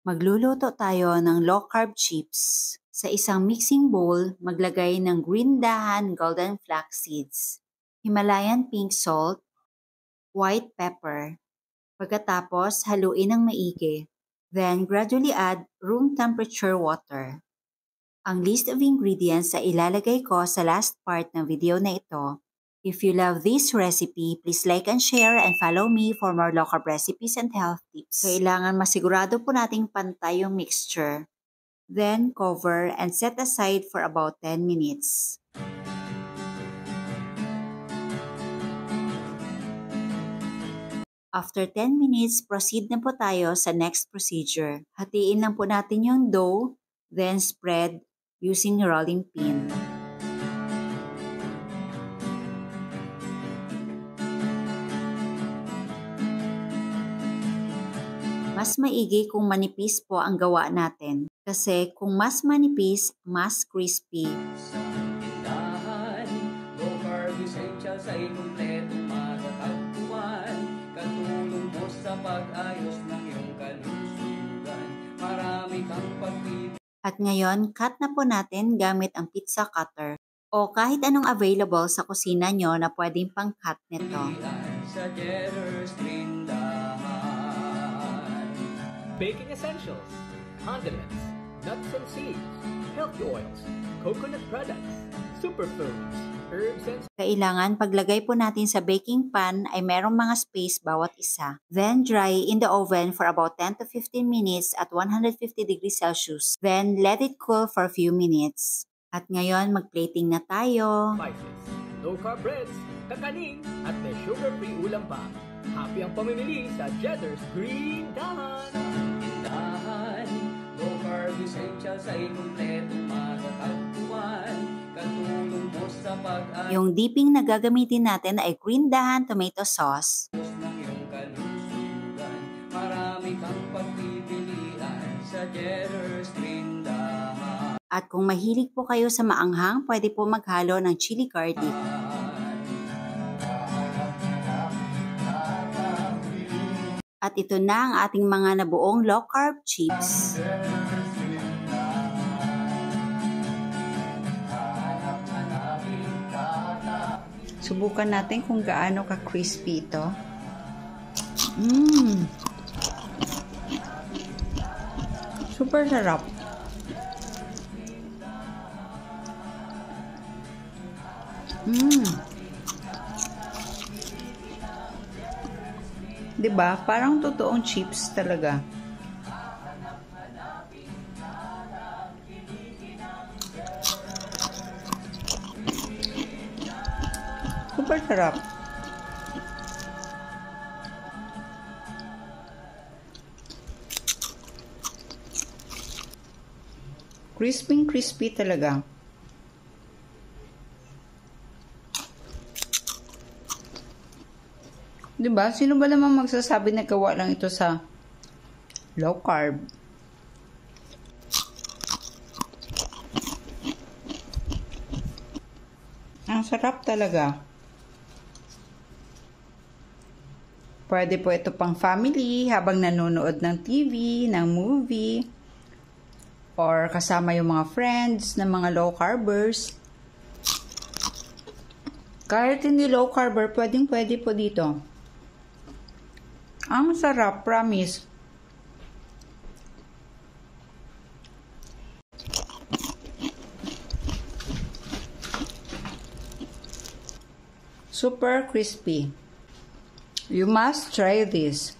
Magluluto tayo ng low-carb chips. Sa isang mixing bowl, maglagay ng green dahan golden flax seeds, Himalayan pink salt, white pepper. Pagkatapos, haluin ng maigi. Then, gradually add room temperature water. Ang list of ingredients ay ilalagay ko sa last part ng video na ito. If you love this recipe, please like and share and follow me for more low-carb recipes and health tips. Kailangan masigurado po nating pantay yung mixture. Then, cover and set aside for about 10 minutes. After 10 minutes, proceed na po tayo sa next procedure. Hatiin lang po natin yung dough, then spread using rolling pin. Mas maigi kung manipis po ang gawa natin. Kasi kung mas manipis, mas crispy. Sa tindahan, low-carb essentials ay kumpletong matatagpuan. Katulong mo sa pag-ayos ng iyong kalusugan. Marami kang pagpipilian. At ngayon, cut na po natin gamit ang pizza cutter. O kahit anong available sa kusina nyo na pwedeng pang-cut nito. Sa Jetter's tindahan. Baking essentials, condiments, nuts and seeds, healthy oils, coconut products, superfoods, herbs and... Kailangan paglagay po natin sa baking pan ay merong mga space bawat isa. Then dry in the oven for about 10 to 15 minutes at 150 degrees Celsius. Then let it cool for a few minutes. At ngayon mag-plating na tayo. Spices, low-carb breads, kakaning, at may sugar-free ulam pa. Happy ang pamimili sa Jetter's Green Dahan! Tindahan, low-carb essentials ay kumpletong matatagpuan. Katulong mo sa pag-ayos Yung dipping na gagamitin natin ay green dahan tomato sauce. ng iyong kalusugan. Marami kang pagpipilian sa Jetter's tindahan. At kung mahilig po kayo sa maanghang, pwede po maghalo ng chili garlic. At ito na ang ating mga nabuong low-carb chips. Subukan natin kung gaano ka-crispy ito. Super sarap. Diba? Parang totoong chips talaga. Super sarap. Crispy talaga. Diba? Sino ba naman magsasabi na gawa lang ito sa low carb? Ang sarap talaga. Pwede po ito pang family habang nanonood ng TV, ng movie, or kasama yung mga friends ng mga low carbers. Kahit hindi low carber, pwede po dito. Ang sarap, promise. Super crispy. You must try this.